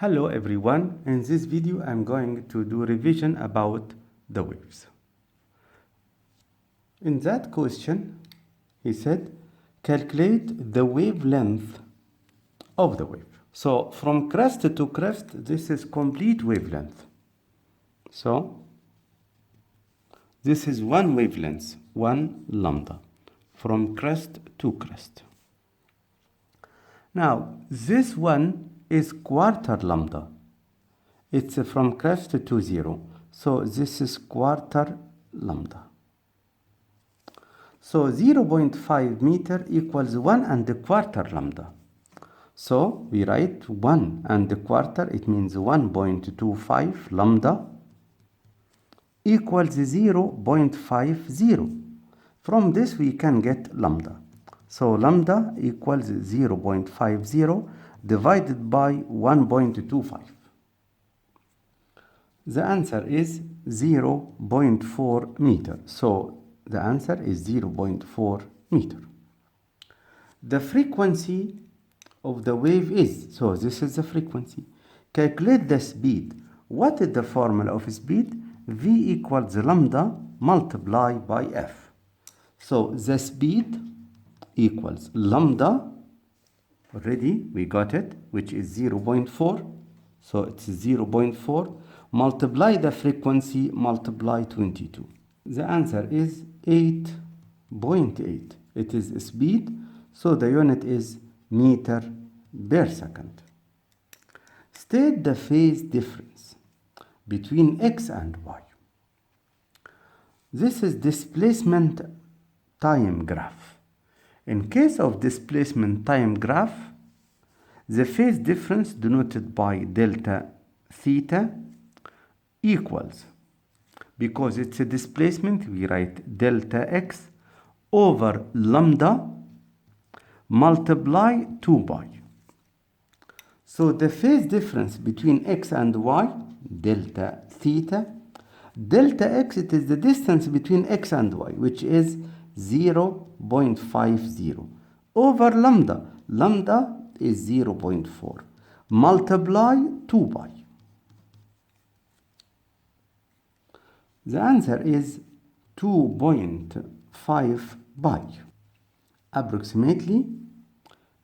Hello everyone, in this video I'm going to do revision about the waves. In that question, he said, calculate the wavelength of the wave. So from crest to crest, this is complete wavelength. So this is one wavelength, 1 lambda, from crest to crest. Now, this one is quarter lambda. It's from crest to 0. So this is quarter lambda. So 0.5 meter equals 1 and a quarter lambda. So we write 1 and a quarter, it means 1.25 lambda equals 0.50. From this we can get lambda. So lambda equals 0.50 divided by 1.25. The answer is 0.4 meter. So the answer is 0.4 meter. The frequency of the wave is, so this is the frequency. Calculate the speed. What is the formula of speed? V equals lambda multiplied by F. So the speed equals lambda, already we got it, which is 0.4. So it's 0.4 multiply the frequency multiply 22. The answer is 8.8. It is speed, so the unit is meter per second. State the phase difference between x and y. This is displacement time graph. In case of displacement time graph, the phase difference denoted by delta theta equals, because it's a displacement, we write delta x over lambda multiply 2 pi. So the phase difference between x and y, delta theta, delta x, it is the distance between x and y, which is 0.50 over lambda. Lambda is 0.4 multiply 2 pi. The answer is 2.5 pi, approximately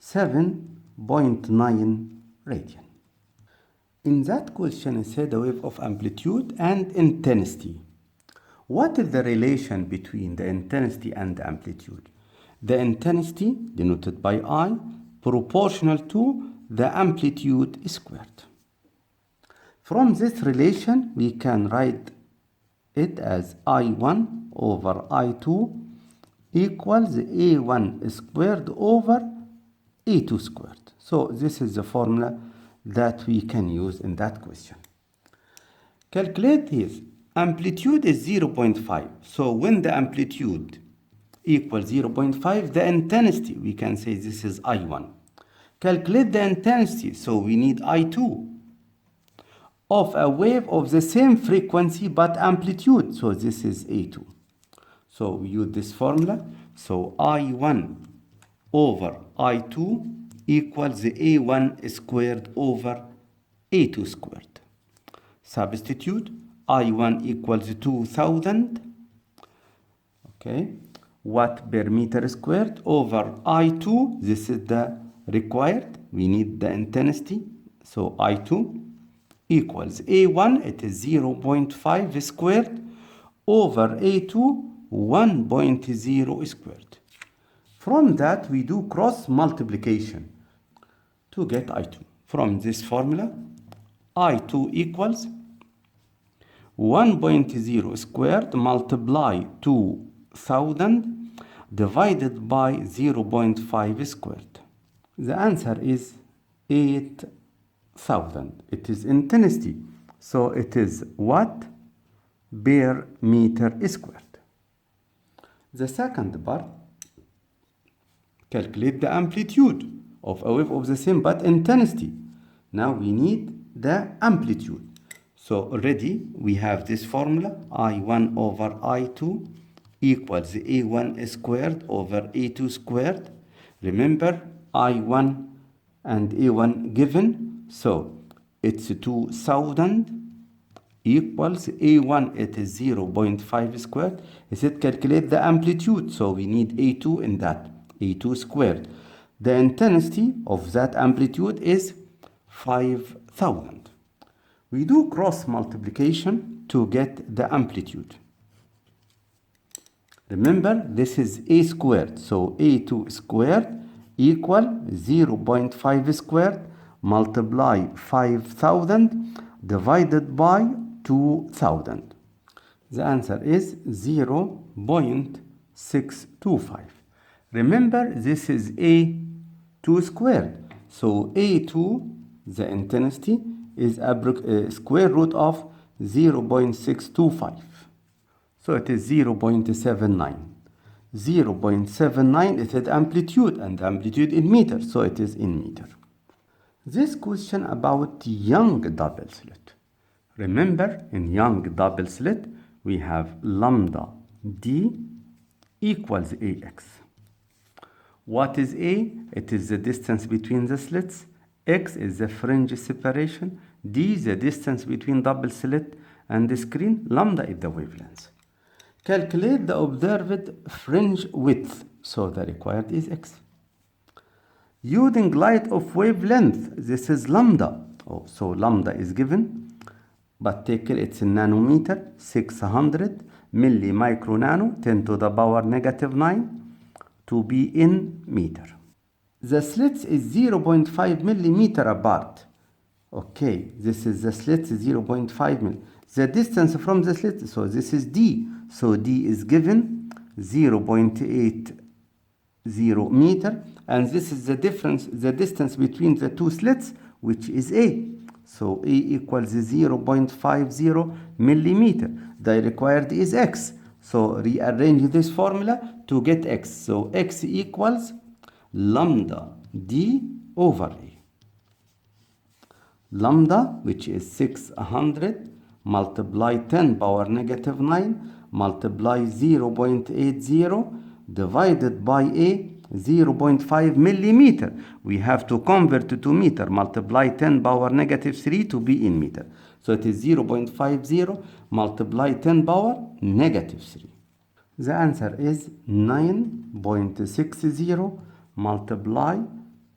7.9 radian. In that question, it said a wave of amplitude and intensity. What is the relation between the intensity and the amplitude? The intensity, denoted by I, proportional to the amplitude squared. From this relation, we can write it as I1 over I2 equals A1 squared over A2 squared. So this is the formula that we can use in that question. Calculate this. Amplitude is 0.5. So when the amplitude equals 0.5, the intensity, we can say this is I1. Calculate the intensity, so we need I2 of a wave of the same frequency but amplitude. So this is A2. So we use this formula. So I1 over I2 equals A1 squared over A2 squared. Substitute. I1 equals 2000, okay, watt per meter squared over I2. This is the required. We need the intensity. So I2 equals A1, it is 0.5 squared over A2, 1.0 squared. From that, we do cross multiplication to get I2. From this formula, I2 equals 1.0 squared multiply 2000 divided by 0.5 squared. The answer is 8,000. It is intensity. So it is watt per meter squared. The second part, calculate the amplitude of a wave of the same but intensity. Now we need the amplitude. So already we have this formula, I1 over I2 equals A1 squared over A2 squared. Remember, I1 and A1 given. So it's 2000 equals A1, it is 0.5 squared. It said calculate the amplitude, so we need A2 in that, A2 squared. The intensity of that amplitude is 5000. We do cross multiplication to get the amplitude. Remember, this is A squared, so A2 squared equal 0.5 squared multiply 5000 divided by 2000. The answer is 0.625. Remember, this is A2 squared, so A2, the intensity, is square root of 0.625. So it is 0.79. 0.79 is the amplitude, and amplitude in meters, so it is in meter. This question about Young double slit. Remember, in Young double slit, we have lambda d equals ax. What is A? It is the distance between the slits. X is the fringe separation. D is the distance between double slit and the screen. Lambda is the wavelength. Calculate the observed fringe width. So the required is x. Using light of wavelength, this is lambda. So lambda is given, but take care, it's in nanometer, 600 milli micro nano, 10 to the power negative 9, to be in meter. The slits is 0.5 millimeter apart. Okay, this is the slits 0.5 mm. The distance from the slit, so this is D. So D is given 0.80 meter, and this is the difference, the distance between the two slits, which is A. So A equals 0.50 millimeter. The required is X. So rearrange this formula to get X. So X equals lambda D over A. Lambda, which is 600, multiply 10 power negative 9, multiply 0.80 divided by A, 0.5 millimeter. We have to convert to meter, multiply 10 power negative 3 to be in meter. So it is 0.50 multiply 10 power negative 3. The answer is 9.60 multiply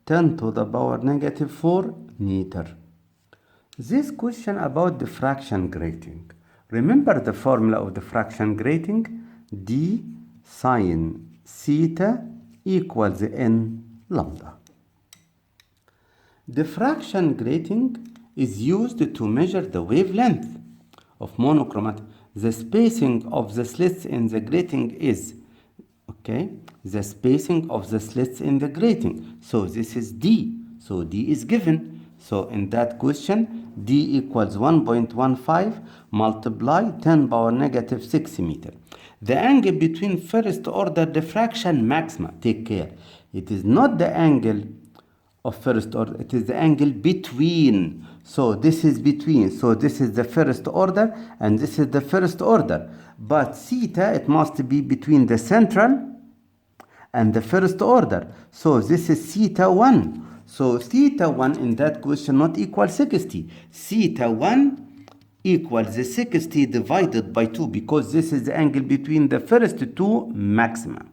10 to the power negative 4 meter. This question about diffraction grating. Remember the formula of diffraction grating? D sine theta equals n lambda. Diffraction grating is used to measure the wavelength of monochromatic. The spacing of the slits in the grating is, okay, the spacing of the slits in the grating. So this is D. So D is given. So in that question, D equals 1.15 multiply 10 power negative 6 meter. The angle between first order diffraction maxima, take care, it is not the angle of first order, it is the angle between. So this is between, so this is the first order and this is the first order. But theta, it must be between the central and the first order. So this is theta 1. So theta 1 in that question not equal 60. Theta 1 equals 60 divided by 2, because this is the angle between the first two maxima.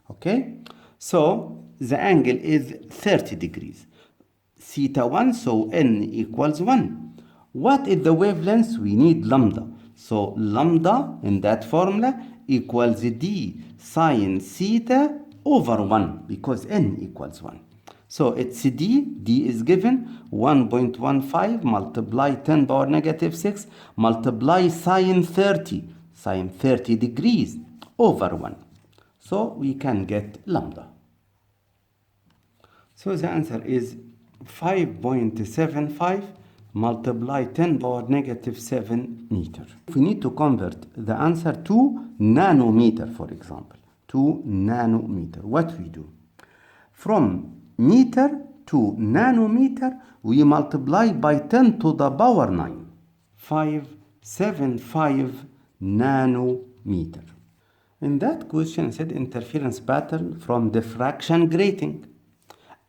Okay? So the angle is 30 degrees. Theta 1, so n equals 1. What is the wavelength? We need lambda. So lambda in that formula equals d sine theta over 1, because n equals 1. So it's D is given 1.15 multiply 10 power negative 6 multiply sine 30 degrees over 1. So we can get lambda. So the answer is 5.75 multiply 10 power negative 7 meter. If we need to convert the answer to nanometer, for example, to nanometer, what we do? From meter to nanometer, we multiply by 10 to the power 9. 575 nanometer. In that question, it said interference pattern from diffraction grating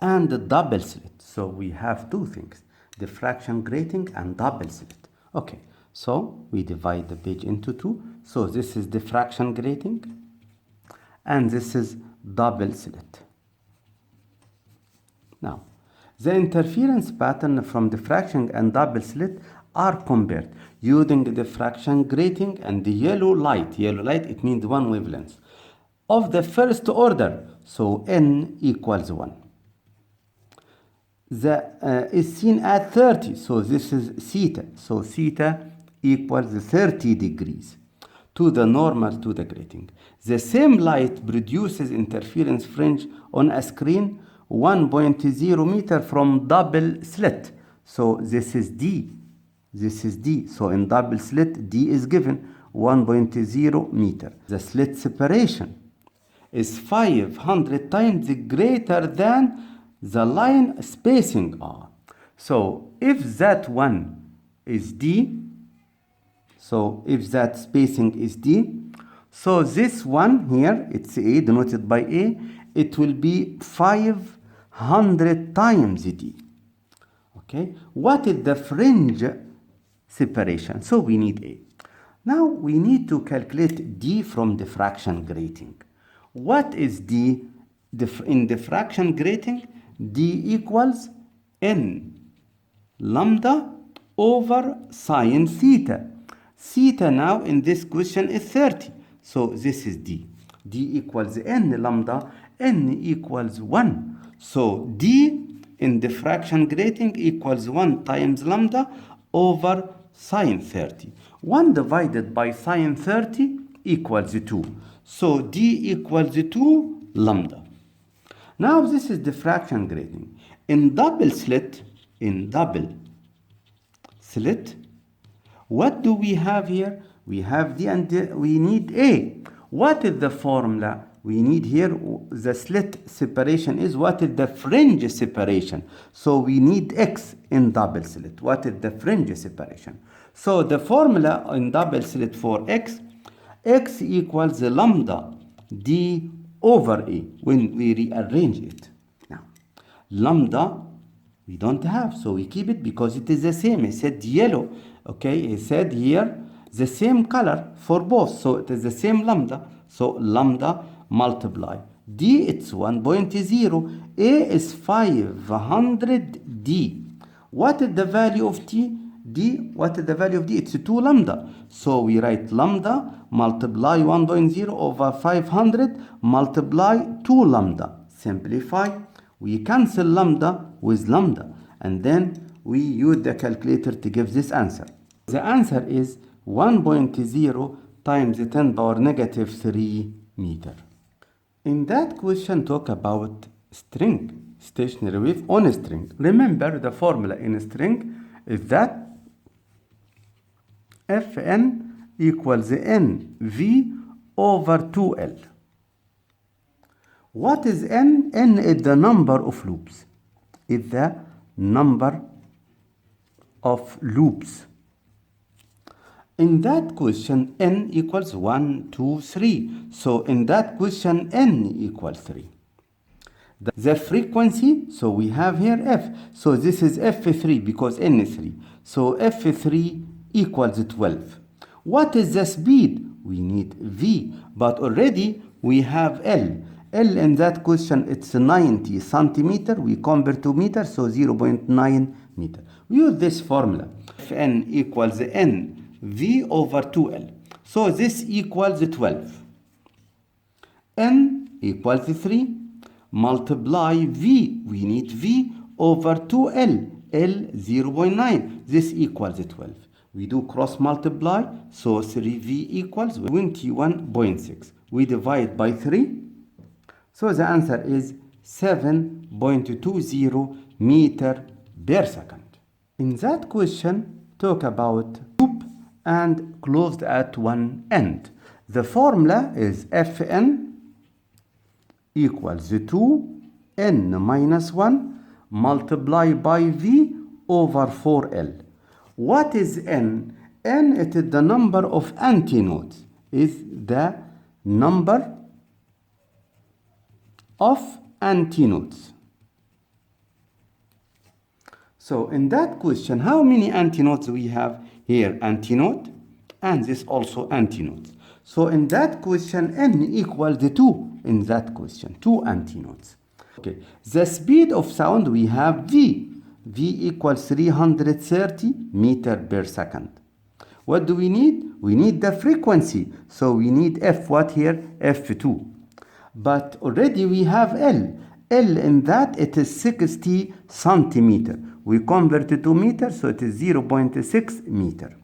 and double slit. So we have two things. diffraction grating and double slit. Okay, so we divide the page into two. So this is diffraction grating and this is double slit. Now, the interference pattern from diffraction and double slit are compared using the diffraction grating and the yellow light. Yellow light, it means one wavelength of the first order. So N equals 1. Is seen at 30. So this is theta. So theta equals 30 degrees to the normal to the grating. The same light produces interference fringe on a screen 1.0 meter from double slit. So this is D. This is D. So in double slit, D is given 1.0 meter. The slit separation is 500 times greater than the line spacing R. So if that one is D, so if that spacing is D, so this one here, it's A, denoted by A, it will be 500 times D. Okay, what is the fringe separation? So we need A. Now we need to calculate D from diffraction grating. What is D in diffraction grating? D equals N lambda over sine theta. Theta now in this question is 30. So this is D. D equals N lambda. N equals 1. So D in diffraction grating equals 1 times lambda over sine 30. 1 divided by sine 30 equals 2. So D equals 2 lambda. Now this is diffraction grating. In double slit, what do we have here? We have D and D, we need A. What is the formula? We need here, the slit separation is, what is the fringe separation? So we need X in double slit. What is the fringe separation? So the formula in double slit for X equals lambda D over A when we rearrange it. Now, lambda we don't have, so we keep it because it is the same. He said yellow, okay? He said here the same color for both, so it is the same lambda. So lambda multiply D, it's 1.0. A is 500 D. What is the value of T? D, what is the value of D? It's 2 lambda. So we write lambda multiply 1.0 over 500 multiply 2 lambda. Simplify. We cancel lambda with lambda. And then we use the calculator to give this answer. The answer is 1.0 times 10 power negative 3 meter. In that question, talk about string, stationary wave on a string. Remember the formula in a string is that Fn equals Nv over 2L. What is N? N is the number of loops. Is the number of loops. In that question, N equals 1, 2, 3. So in that question, N equals 3. The frequency, so we have here F. So this is F3 because N is 3. So F3 equals 12. What is the speed? We need V, but already we have L. L in that question, it's 90 centimeter. We convert to meter, so 0.9 meter. We use this formula. Fn equals N V over 2L. So this equals 12. N equals 3. Multiply V. We need V over 2L. L 0.9. This equals 12. We do cross multiply. So 3V equals 21.6. We divide by 3. So the answer is 7.20 meter per second. In that question, talk about loop and closed at one end. The formula is Fn equals 2n minus 1 multiplied by V over 4L. What is N? N it is the number of antinodes. Is the number of antinodes. So in that question, how many antinodes we have here? Antinode, and this also antinodes. So in that question, n equals 2 in that question, 2 antinodes. Okay, the speed of sound we have v. V equals 330 meter per second. What do we need? We need the frequency. So we need f, what here? F2. But already we have L. L in that it is 60 centimeter. We convert it to meter, so it is 0.6 meter.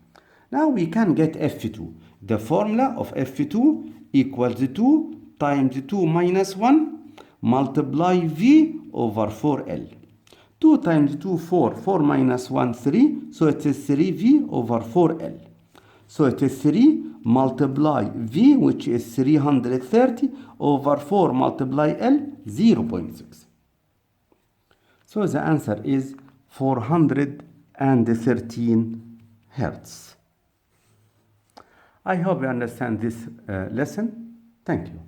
Now we can get F2. The formula of F2 equals 2 times 2 minus 1 multiply V over 4L. 2 times 2, 4. 4 minus 1, 3. So it is 3V over 4L. So it is 3 multiply V, which is 330, over 4 multiply L, 0.6. So the answer is 413 Hertz. I hope you understand this lesson. Thank you.